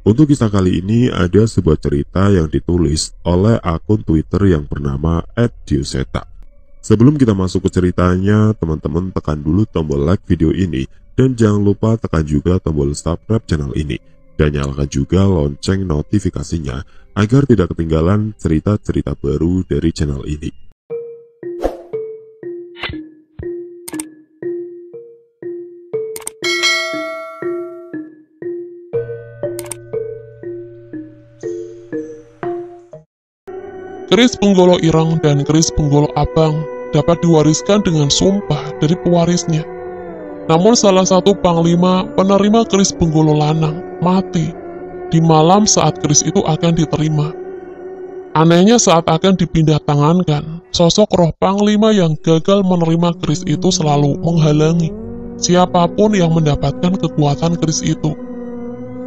Untuk kisah kali ini ada sebuah cerita yang ditulis oleh akun Twitter yang bernama @dioseta. Sebelum kita masuk ke ceritanya, teman-teman tekan dulu tombol like video ini dan jangan lupa tekan juga tombol subscribe channel ini dan nyalakan juga lonceng notifikasinya agar tidak ketinggalan cerita-cerita baru dari channel ini. Keris Penggolo Ireng dan Keris Penggolo Abang dapat diwariskan dengan sumpah dari pewarisnya. Namun salah satu panglima penerima Keris Penggolo Lanang mati di malam saat keris itu akan diterima. Anehnya saat akan dipindah tangankan, sosok roh panglima yang gagal menerima keris itu selalu menghalangi siapapun yang mendapatkan kekuatan keris itu.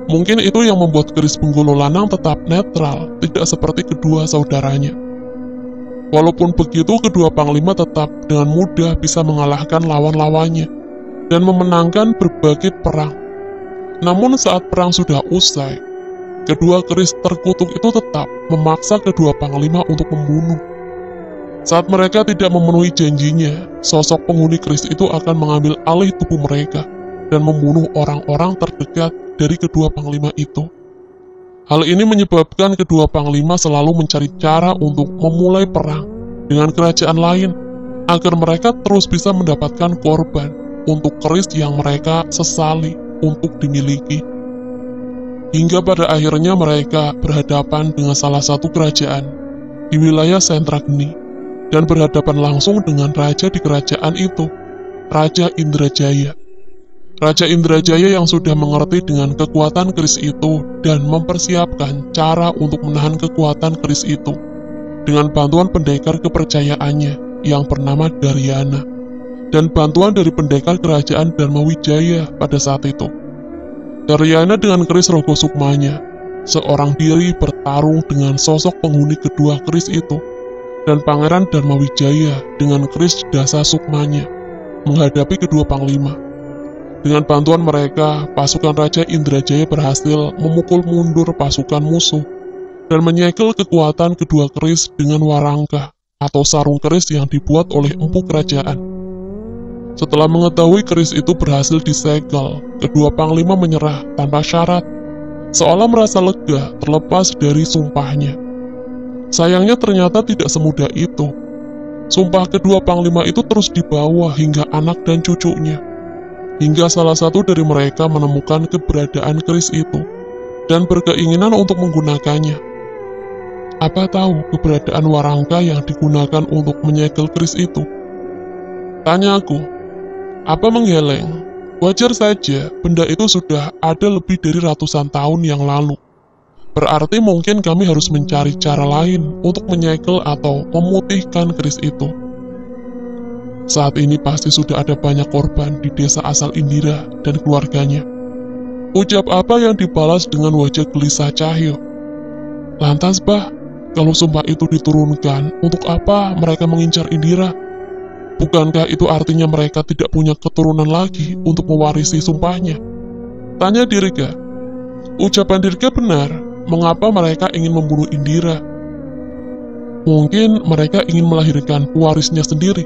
Mungkin itu yang membuat Keris Penggolo Lanang tetap netral, tidak seperti kedua saudaranya. Walaupun begitu, kedua panglima tetap dengan mudah bisa mengalahkan lawan-lawannya dan memenangkan berbagai perang. Namun saat perang sudah usai, kedua keris terkutuk itu tetap memaksa kedua panglima untuk membunuh. Saat mereka tidak memenuhi janjinya, sosok penghuni keris itu akan mengambil alih tubuh mereka dan membunuh orang-orang terdekat dari kedua panglima itu. Hal ini menyebabkan kedua panglima selalu mencari cara untuk memulai perang dengan kerajaan lain agar mereka terus bisa mendapatkan korban untuk keris yang mereka sesali untuk dimiliki. Hingga pada akhirnya mereka berhadapan dengan salah satu kerajaan di wilayah Sentrageni dan berhadapan langsung dengan raja di kerajaan itu, Raja Indrajaya. Raja Indrajaya yang sudah mengerti dengan kekuatan keris itu dan mempersiapkan cara untuk menahan kekuatan keris itu dengan bantuan pendekar kepercayaannya yang bernama Daryana dan bantuan dari pendekar kerajaan Dharmawijaya pada saat itu. Daryana dengan keris Rogo Sukmanya seorang diri bertarung dengan sosok penghuni kedua keris itu, dan Pangeran Dharmawijaya dengan keris Dasa Sukmanya menghadapi kedua panglima. Dengan bantuan mereka, pasukan Raja Indrajaya berhasil memukul mundur pasukan musuh dan menyegel kekuatan kedua keris dengan warangka atau sarung keris yang dibuat oleh empu kerajaan. Setelah mengetahui keris itu berhasil disegel, kedua panglima menyerah tanpa syarat, seolah merasa lega terlepas dari sumpahnya. Sayangnya ternyata tidak semudah itu. Sumpah kedua panglima itu terus dibawa hingga anak dan cucunya. Hingga salah satu dari mereka menemukan keberadaan keris itu dan berkeinginan untuk menggunakannya. Apa tahu keberadaan warangka yang digunakan untuk menyegel keris itu? Tanya aku, apa menggeleng? Wajar saja, benda itu sudah ada lebih dari ratusan tahun yang lalu. Berarti mungkin kami harus mencari cara lain untuk menyegel atau memutihkan keris itu. Saat ini pasti sudah ada banyak korban di desa asal Indira dan keluarganya. Ucap apa yang dibalas dengan wajah gelisah Cahyo. Lantas bah, kalau sumpah itu diturunkan, untuk apa mereka mengincar Indira? Bukankah itu artinya mereka tidak punya keturunan lagi untuk mewarisi sumpahnya? Tanya Dirga. Ucapan Dirga benar, mengapa mereka ingin membunuh Indira? Mungkin mereka ingin melahirkan pewarisnya sendiri.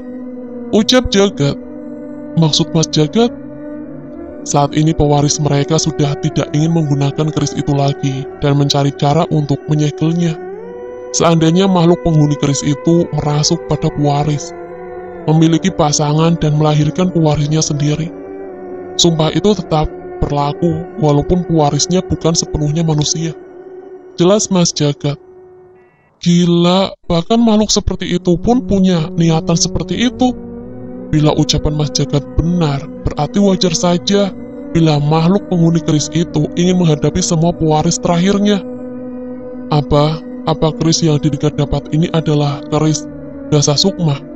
Ucap Jagat. Maksud Mas Jagat? Saat ini pewaris mereka sudah tidak ingin menggunakan keris itu lagi dan mencari cara untuk menyegelnya. Seandainya makhluk penghuni keris itu merasuk pada pewaris, memiliki pasangan dan melahirkan pewarisnya sendiri, sumpah itu tetap berlaku walaupun pewarisnya bukan sepenuhnya manusia. Jelas Mas Jagat. Gila, bahkan makhluk seperti itu pun punya niatan seperti itu. Bila ucapan Mas Jagat benar, berarti wajar saja bila makhluk penghuni keris itu ingin menghadapi semua pewaris terakhirnya. Apa keris yang Dirga dapat ini adalah keris Dasa Sukma?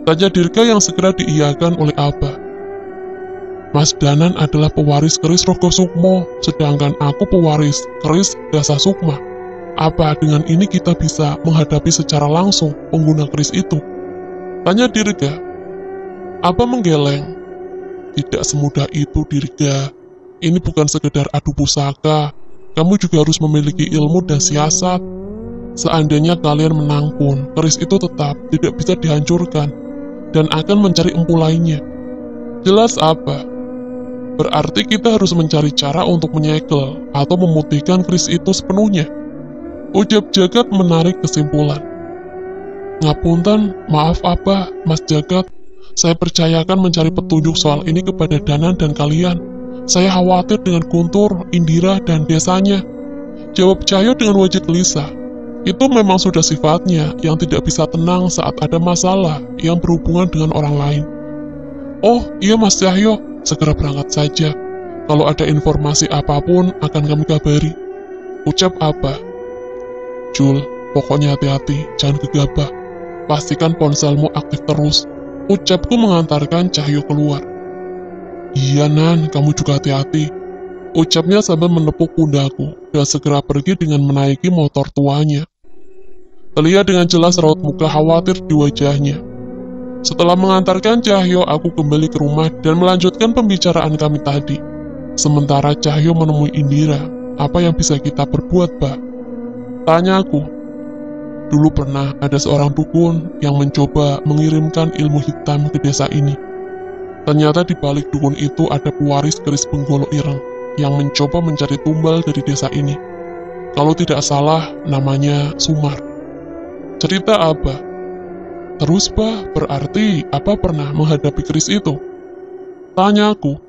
Tanya Dirga yang segera diiyakan oleh Abah. Mas Danan adalah pewaris keris Rogo Sukmo, sedangkan aku pewaris keris Dasa Sukma. Apa dengan ini kita bisa menghadapi secara langsung pengguna keris itu? Tanya Dirga. Apa menggeleng? Tidak semudah itu, Dirga. Ini bukan sekedar adu pusaka. kamu juga harus memiliki ilmu dan siasat. Seandainya kalian menang pun, keris itu tetap tidak bisa dihancurkan dan akan mencari empu lainnya. Jelas apa? Berarti kita harus mencari cara untuk menyegel atau memutihkan keris itu sepenuhnya. Ucap Jagat menarik kesimpulan. Ngapunten, maaf apa, Mas Jagat. Saya percayakan mencari petunjuk soal ini kepada Danan dan kalian. Saya khawatir dengan Guntur, Indira, dan desanya. Jawab Cahyo dengan wajah gelisah. Itu memang sudah sifatnya yang tidak bisa tenang saat ada masalah yang berhubungan dengan orang lain. Oh, iya Mas Cahyo, segera berangkat saja. Kalau ada informasi apapun akan kami kabari. Ucap apa? Jul, pokoknya hati-hati, jangan gegabah. Pastikan ponselmu aktif terus. Ucapku mengantarkan Cahyo keluar. Iya Nan, kamu juga hati-hati. Ucapnya sambil menepuk pundaku dan segera pergi dengan menaiki motor tuanya. Terlihat dengan jelas raut muka khawatir di wajahnya. Setelah mengantarkan Cahyo, aku kembali ke rumah dan melanjutkan pembicaraan kami tadi. Sementara Cahyo menemui Indira, apa yang bisa kita perbuat, Bah? Tanya aku. Dulu pernah ada seorang dukun yang mencoba mengirimkan ilmu hitam ke desa ini. Ternyata di balik dukun itu ada pewaris keris Penggolo Ireng yang mencoba mencari tumbal dari desa ini. Kalau tidak salah, namanya Sumar. Cerita apa? Terus Bah, berarti apa pernah menghadapi keris itu? Tanya aku.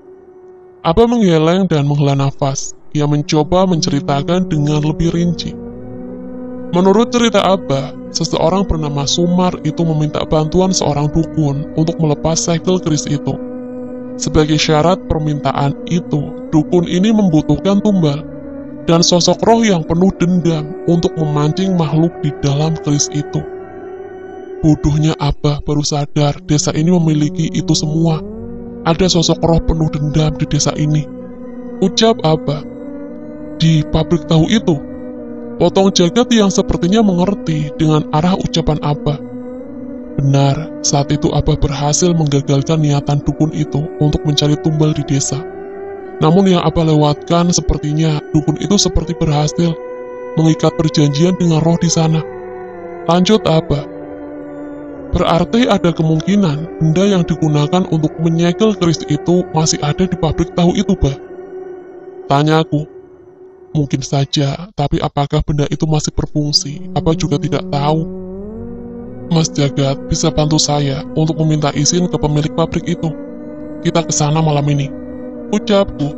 Apa menggeleng dan menghela nafas. Ia mencoba menceritakan dengan lebih rinci. Menurut cerita Abah, seseorang bernama Sumar itu meminta bantuan seorang dukun untuk melepas segel keris itu. Sebagai syarat permintaan itu, dukun ini membutuhkan tumbal dan sosok roh yang penuh dendam untuk memancing makhluk di dalam keris itu. Bodohnya Abah baru sadar desa ini memiliki itu semua. Ada sosok roh penuh dendam di desa ini. Ucap Abah. Di pabrik tahu itu, potong Jagat yang sepertinya mengerti dengan arah ucapan Abah. Benar, saat itu Abah berhasil menggagalkan niatan dukun itu untuk mencari tumbal di desa. Namun yang Abah lewatkan sepertinya dukun itu seperti berhasil mengikat perjanjian dengan roh di sana. Lanjut Abah. Berarti ada kemungkinan benda yang digunakan untuk menyegel keris itu masih ada di pabrik tahu itu, Bah? Tanya aku. Mungkin saja, tapi apakah benda itu masih berfungsi? Apa juga tidak tahu. Mas Jagat bisa bantu saya untuk meminta izin ke pemilik pabrik itu. Kita ke sana malam ini. Ucapku.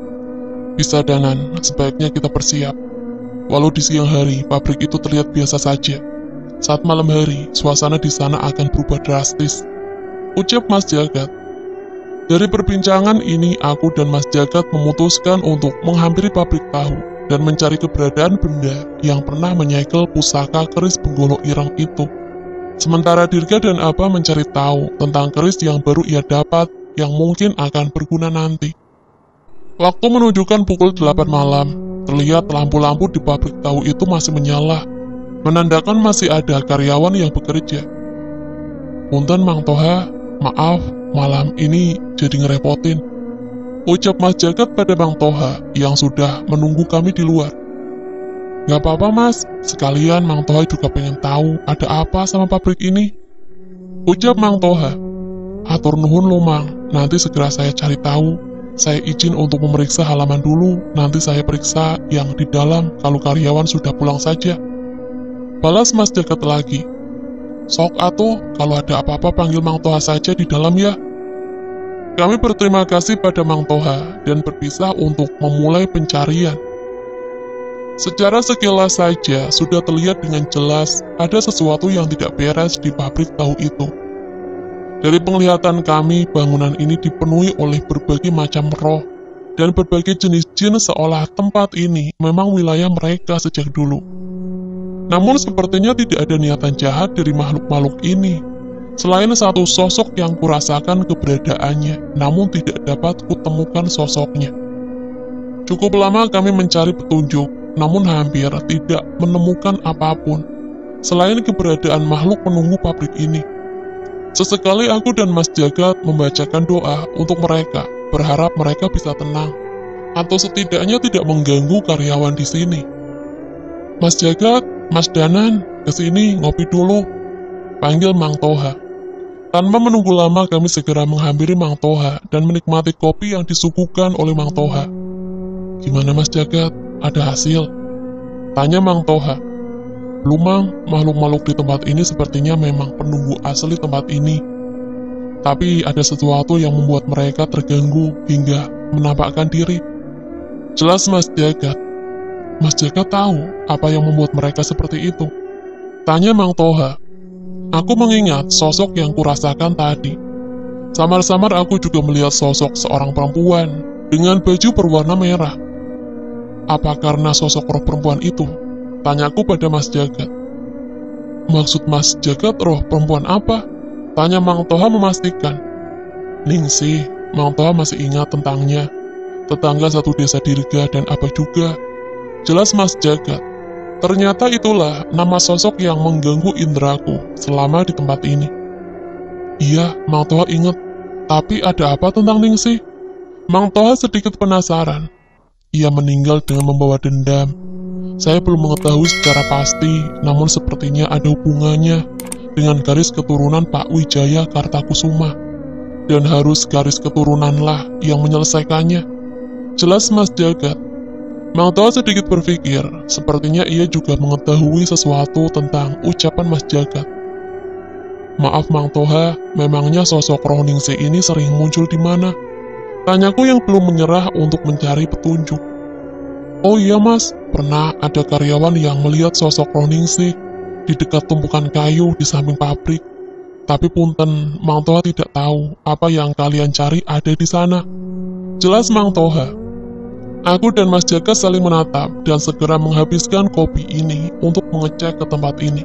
Bisa Danan, sebaiknya kita bersiap. Walau di siang hari, pabrik itu terlihat biasa saja. Saat malam hari, suasana di sana akan berubah drastis. Ucap Mas Jagat. Dari perbincangan ini, aku dan Mas Jagat memutuskan untuk menghampiri pabrik tahu dan mencari keberadaan benda yang pernah menyegel pusaka keris Penggolo Ireng itu. Sementara Dirga dan Abah mencari tahu tentang keris yang baru ia dapat yang mungkin akan berguna nanti. Waktu menunjukkan pukul 8 malam, terlihat lampu-lampu di pabrik tahu itu masih menyala, menandakan masih ada karyawan yang bekerja. Punten Mang Toha, maaf, malam ini jadi ngerepotin. Ucap Mas Jagat pada Mang Toha yang sudah menunggu kami di luar. Gak apa-apa Mas, sekalian Mang Toha juga pengen tahu ada apa sama pabrik ini. Ucap Mang Toha. Atur nuhun lo Mang, nanti segera saya cari tahu. Saya izin untuk memeriksa halaman dulu, nanti saya periksa yang di dalam kalau karyawan sudah pulang saja. Balas Mas Jagat lagi. Sok atuh, kalau ada apa-apa panggil Mang Toha saja di dalam ya. Kami berterima kasih pada Mang Toha dan berpisah untuk memulai pencarian. Secara sekilas saja sudah terlihat dengan jelas ada sesuatu yang tidak beres di pabrik tahu itu. Dari penglihatan kami, bangunan ini dipenuhi oleh berbagai macam roh dan berbagai jenis jin seolah tempat ini memang wilayah mereka sejak dulu. Namun sepertinya tidak ada niatan jahat dari makhluk-makhluk ini. Selain satu sosok yang kurasakan keberadaannya, namun tidak dapat kutemukan sosoknya. Cukup lama kami mencari petunjuk, namun hampir tidak menemukan apapun, selain keberadaan makhluk penunggu pabrik ini. Sesekali aku dan Mas Jagat membacakan doa untuk mereka, berharap mereka bisa tenang. atau setidaknya tidak mengganggu karyawan di sini. Mas Jagat, Mas Danan, kesini ngopi dulu, panggil Mang Toha. Tanpa menunggu lama kami segera menghampiri Mang Toha dan menikmati kopi yang disuguhkan oleh Mang Toha. Gimana Mas Jagat, ada hasil? Tanya Mang Toha. Belum Mang, makhluk-makhluk di tempat ini sepertinya memang penunggu asli tempat ini. Tapi ada sesuatu yang membuat mereka terganggu hingga menampakkan diri. Jelas Mas Jagat. Mas Jagat tahu apa yang membuat mereka seperti itu? Tanya Mang Toha. Aku mengingat sosok yang kurasakan tadi. Samar-samar aku juga melihat sosok seorang perempuan dengan baju berwarna merah. Apa karena sosok roh perempuan itu? Tanyaku pada Mas Jagat. Maksud Mas Jagat roh perempuan apa? Tanya Mang Toha memastikan. Ningsih, Mang Toha masih ingat tentangnya. Tetangga satu desa Dirga dan apa juga. Jelas Mas Jagat. Ternyata itulah nama sosok yang mengganggu indraku selama di tempat ini. Iya, Mang Toha ingat. Tapi ada apa tentang Ningsih? Mang Toha sedikit penasaran. Ia meninggal dengan membawa dendam. Saya belum mengetahui secara pasti, namun sepertinya ada hubungannya dengan garis keturunan Pak Wijaya Kartakusuma. Dan harus garis keturunanlah yang menyelesaikannya. Jelas Mas Jagat. Mang Toha sedikit berpikir, sepertinya ia juga mengetahui sesuatu tentang ucapan Mas Jagat. Maaf Mang Toha, memangnya sosok roh Ningsih ini sering muncul di mana? Tanyaku yang belum menyerah untuk mencari petunjuk. Oh iya Mas, pernah ada karyawan yang melihat sosok roh Ningsih di dekat tumpukan kayu di samping pabrik. Tapi punten, Mang Toha tidak tahu apa yang kalian cari ada di sana. Jelas Mang Toha. Aku dan Mas Jagat saling menatap dan segera menghabiskan kopi ini untuk mengecek ke tempat ini.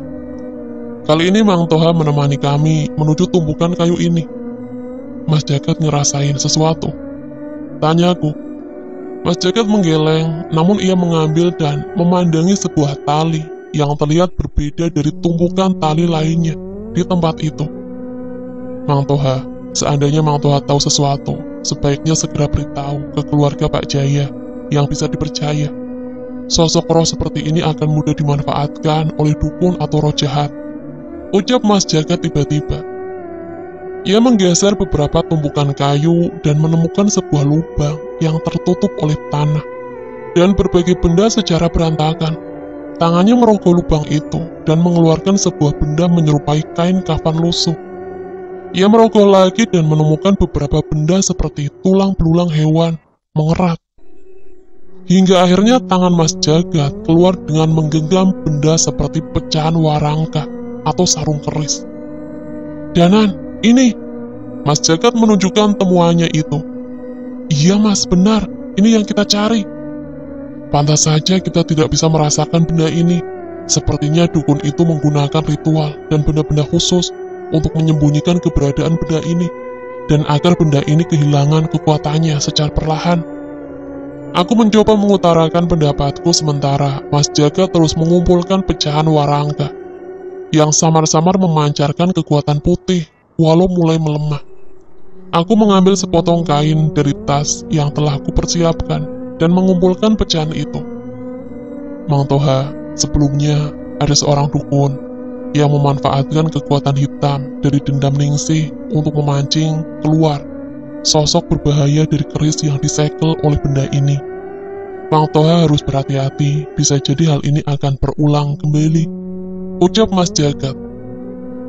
Kali ini Mang Toha menemani kami menuju tumpukan kayu ini. Mas Jagat ngerasain sesuatu? Tanyaku. Mas Jagat menggeleng, namun ia mengambil dan memandangi sebuah tali yang terlihat berbeda dari tumpukan tali lainnya di tempat itu. Mang Toha, seandainya Mang Toha tahu sesuatu, sebaiknya segera beritahu ke keluarga Pak Jaya yang bisa dipercaya. Sosok roh seperti ini akan mudah dimanfaatkan oleh dukun atau roh jahat. Ucap Mas Jagat tiba-tiba. Ia menggeser beberapa tumpukan kayu dan menemukan sebuah lubang yang tertutup oleh tanah dan berbagai benda secara berantakan. Tangannya merogoh lubang itu dan mengeluarkan sebuah benda menyerupai kain kafan lusuh. Ia merogoh lagi dan menemukan beberapa benda seperti tulang belulang hewan mengerat. Hingga akhirnya tangan Mas Jagat keluar dengan menggenggam benda seperti pecahan warangka atau sarung keris. Danan, ini! Mas Jagat menunjukkan temuannya itu. Iya Mas, benar. Ini yang kita cari. Pantas saja kita tidak bisa merasakan benda ini. Sepertinya dukun itu menggunakan ritual dan benda-benda khusus untuk menyembunyikan keberadaan benda ini, dan agar benda ini kehilangan kekuatannya secara perlahan. Aku mencoba mengutarakan pendapatku sementara Mas Jagat terus mengumpulkan pecahan warangka yang samar-samar memancarkan kekuatan putih walau mulai melemah. Aku mengambil sepotong kain dari tas yang telah kupersiapkan dan mengumpulkan pecahan itu. Mang Toha, sebelumnya ada seorang dukun yang memanfaatkan kekuatan hitam dari dendam Ningsih untuk memancing keluar sosok berbahaya dari keris yang disegel oleh benda ini. Mang Toha harus berhati-hati, bisa jadi hal ini akan berulang kembali. Ucap Mas Jagat.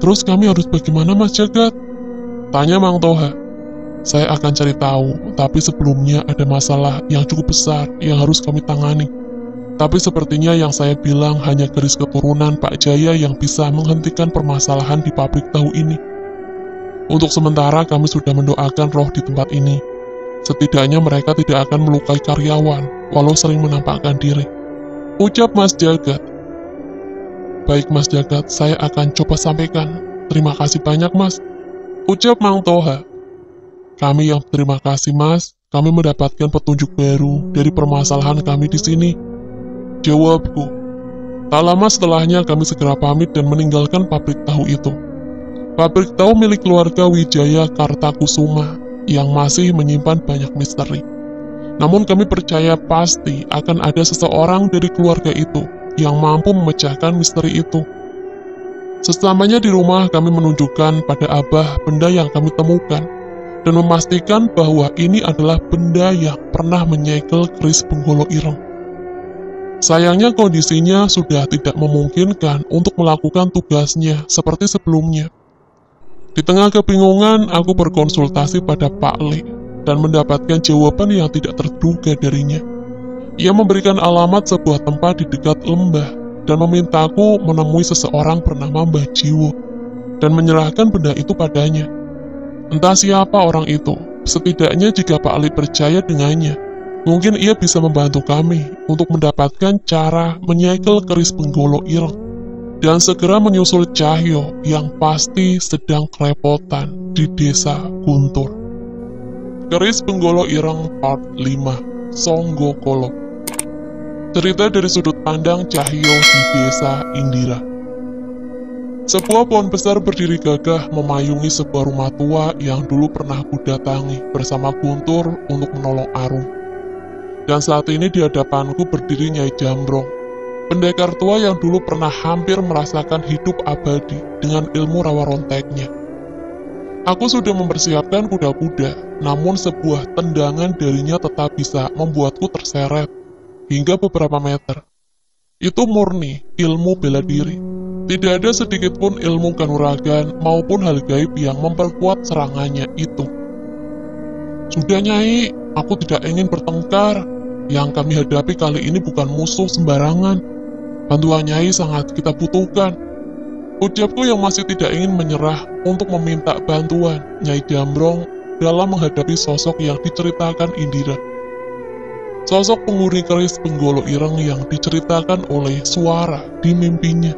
Terus kami harus bagaimana Mas Jagat? Tanya Mang Toha. Saya akan cari tahu, tapi sebelumnya ada masalah yang cukup besar yang harus kami tangani. Tapi sepertinya yang saya bilang hanya garis keturunan Pak Jaya yang bisa menghentikan permasalahan di pabrik tahu ini. Untuk sementara kami sudah mendoakan roh di tempat ini. Setidaknya mereka tidak akan melukai karyawan, walau sering menampakkan diri. Ucap Mas Jagat. Baik Mas Jagat, saya akan coba sampaikan. Terima kasih banyak Mas. Ucap Mang Toha. Kami yang berterima kasih Mas, kami mendapatkan petunjuk baru dari permasalahan kami di sini. Jawabku. Tak lama setelahnya kami segera pamit dan meninggalkan pabrik tahu itu. Pabrik tahu milik keluarga Wijaya Kartakusuma yang masih menyimpan banyak misteri. Namun kami percaya pasti akan ada seseorang dari keluarga itu yang mampu memecahkan misteri itu. Sesamanya di rumah, kami menunjukkan pada Abah benda yang kami temukan dan memastikan bahwa ini adalah benda yang pernah menyegel keris penggolo ireng. Sayangnya kondisinya sudah tidak memungkinkan untuk melakukan tugasnya seperti sebelumnya. Di tengah kebingungan, aku berkonsultasi pada Pak Le dan mendapatkan jawaban yang tidak terduga darinya. Ia memberikan alamat sebuah tempat di dekat lembah dan memintaku menemui seseorang bernama Mbah Jiwo dan menyerahkan benda itu padanya. Entah siapa orang itu, setidaknya jika Pak Ali percaya dengannya, mungkin ia bisa membantu kami untuk mendapatkan cara menyegel keris penggolo ireng dan segera menyusul Cahyo yang pasti sedang kerepotan di desa Guntur. Keris penggolo ireng part 5, Songgokolo. Cerita dari sudut pandang Cahyo di desa Indira. Sebuah pohon besar berdiri gagah memayungi sebuah rumah tua yang dulu pernah kudatangi bersama Guntur untuk menolong Arum. Dan saat ini di hadapanku berdiri Nyai Jambrong, pendekar tua yang dulu pernah hampir merasakan hidup abadi dengan ilmu rawa ronteknya. Aku sudah mempersiapkan kuda-kuda, namun sebuah tendangan darinya tetap bisa membuatku terseret hingga beberapa meter. Itu murni ilmu bela diri. Tidak ada sedikit pun ilmu kanuragan maupun hal gaib yang memperkuat serangannya itu. Sudah Nyai, aku tidak ingin bertengkar. Yang kami hadapi kali ini bukan musuh sembarangan. Bantuan Nyai sangat kita butuhkan. Ucapku yang masih tidak ingin menyerah untuk meminta bantuan Nyai Jambrong dalam menghadapi sosok yang diceritakan Indira. Sosok penghuni keris penggolo ireng yang diceritakan oleh suara di mimpinya,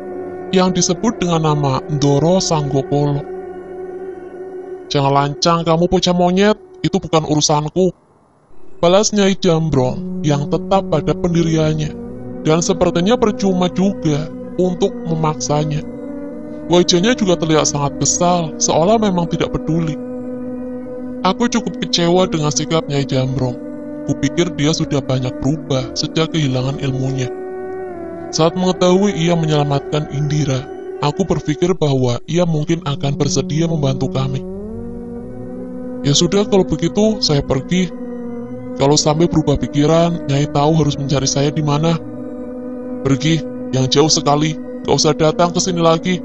yang disebut dengan nama Ndoro Sanggokolo. Jangan lancang kamu bocah monyet, itu bukan urusanku. Balas Nyai Jambrong yang tetap pada pendiriannya, dan sepertinya percuma juga untuk memaksanya. Wajahnya juga terlihat sangat kesal, seolah memang tidak peduli. Aku cukup kecewa dengan sikap Nyai Jambrong. Kupikir dia sudah banyak berubah sejak kehilangan ilmunya. Saat mengetahui ia menyelamatkan Indira, aku berpikir bahwa ia mungkin akan bersedia membantu kami. Ya sudah, kalau begitu saya pergi. Kalau sampai berubah pikiran, Nyai tahu harus mencari saya di mana. Pergi, yang jauh sekali, gak usah datang ke sini lagi.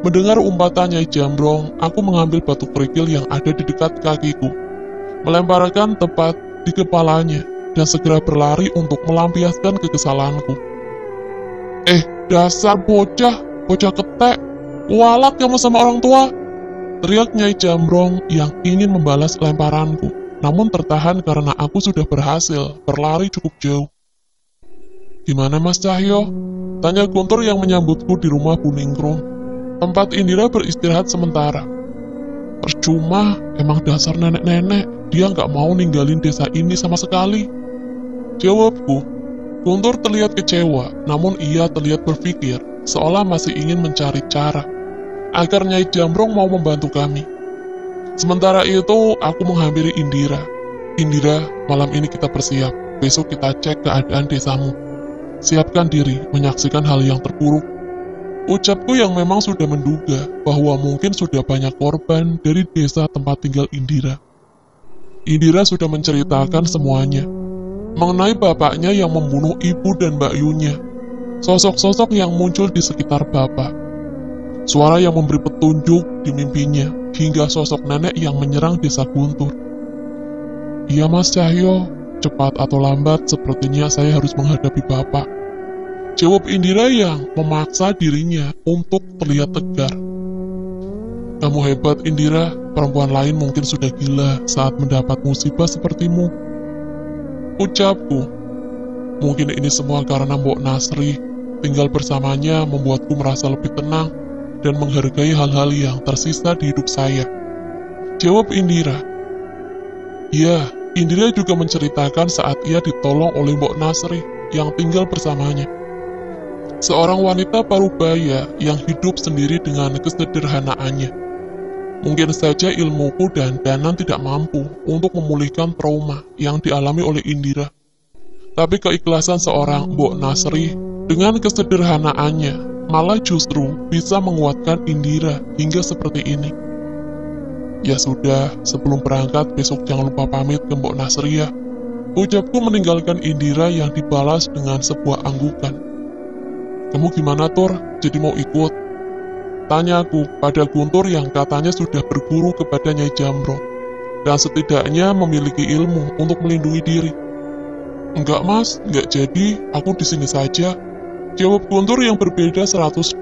Mendengar umpatan Nyai Jambrong, aku mengambil batu kerikil yang ada di dekat kakiku, melemparkan tepat di kepalanya, dan segera berlari untuk melampiaskan kekesalanku. Dasar bocah ketek, kualat kamu sama orang tua, teriak Nyai Jambrong yang ingin membalas lemparanku, namun tertahan karena aku sudah berhasil berlari cukup jauh. Gimana Mas Cahyo? Tanya Guntur yang menyambutku di rumah Bu Ningrum, tempat Indira beristirahat sementara. Percuma, emang dasar nenek-nenek, dia nggak mau ninggalin desa ini sama sekali. Jawabku. Guntur terlihat kecewa, namun ia terlihat berpikir, seolah masih ingin mencari cara agar Nyai Jambrong mau membantu kami. Sementara itu, aku menghampiri Indira. Indira, malam ini kita bersiap, besok kita cek keadaan desamu. Siapkan diri, menyaksikan hal yang terburuk. Ucapku yang memang sudah menduga bahwa mungkin sudah banyak korban dari desa tempat tinggal Indira. Indira sudah menceritakan semuanya, mengenai bapaknya yang membunuh ibu dan Mbak Yunya, sosok-sosok yang muncul di sekitar bapak, suara yang memberi petunjuk di mimpinya, hingga sosok nenek yang menyerang desa Guntur. Iya Mas Cahyo, cepat atau lambat sepertinya saya harus menghadapi bapak. Jawab Indira yang memaksa dirinya untuk terlihat tegar. Kamu hebat Indira, perempuan lain mungkin sudah gila saat mendapat musibah sepertimu. Ucapku, mungkin ini semua karena Mbok Nasri, tinggal bersamanya membuatku merasa lebih tenang dan menghargai hal-hal yang tersisa di hidup saya. Jawab Indira. Ya, Indira juga menceritakan saat ia ditolong oleh Mbok Nasri yang tinggal bersamanya. Seorang wanita parubaya yang hidup sendiri dengan kesederhanaannya. Mungkin saja ilmuku dan Danan tidak mampu untuk memulihkan trauma yang dialami oleh Indira. Tapi keikhlasan seorang Mbok Nasri dengan kesederhanaannya malah justru bisa menguatkan Indira hingga seperti ini. Ya sudah, sebelum berangkat besok jangan lupa pamit ke Mbok Nasri ya. Ucapku meninggalkan Indira yang dibalas dengan sebuah anggukan. Kamu gimana, Tor? Jadi mau ikut? Tanyaku pada Guntur yang katanya sudah berguru kepada Nyai Jamro dan setidaknya memiliki ilmu untuk melindungi diri. Enggak mas, enggak jadi, aku di sini saja. Jawab Guntur yang berbeda 180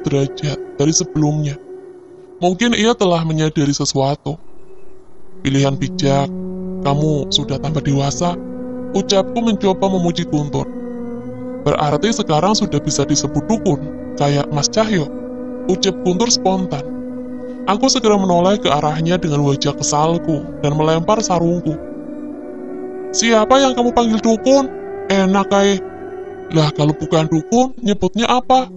derajat dari sebelumnya. Mungkin ia telah menyadari sesuatu. Pilihan bijak, kamu sudah tambah dewasa. Ucapku mencoba memuji Guntur. Berarti sekarang sudah bisa disebut dukun, kayak Mas Cahyo. Ucap Guntur spontan. Aku segera menoleh ke arahnya dengan wajah kesalku dan melempar sarungku. Siapa yang kamu panggil dukun? Enak kayak. Lah kalau bukan dukun, nyebutnya apa?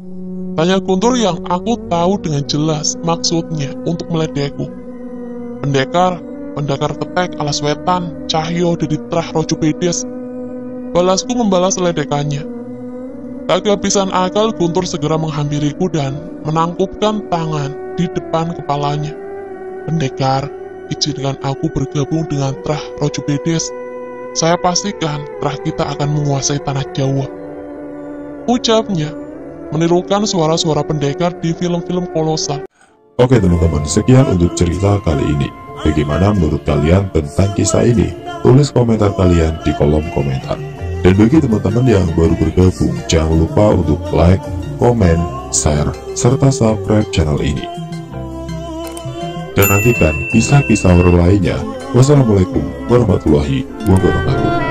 Tanya Guntur yang aku tahu dengan jelas maksudnya untuk meledekku. Pendekar ketek ala Swetan, Cahyo dari Trah Rojo Bedes. Balasku membalas ledekannya. Tak kehabisan akal, Guntur segera menghampiriku dan menangkupkan tangan di depan kepalanya. Pendekar, izinkan aku bergabung dengan Trah Rojo Bedes. Saya pastikan Trah kita akan menguasai tanah Jawa. Ucapnya, menirukan suara-suara pendekar di film-film kolosal. Oke teman-teman, sekian untuk cerita kali ini. Bagaimana menurut kalian tentang kisah ini? Tulis komentar kalian di kolom komentar. Dan bagi teman-teman yang baru bergabung, jangan lupa untuk like, komen, share, serta subscribe channel ini. Dan nantikan kisah-kisah horor lainnya. Wassalamualaikum warahmatullahi wabarakatuh.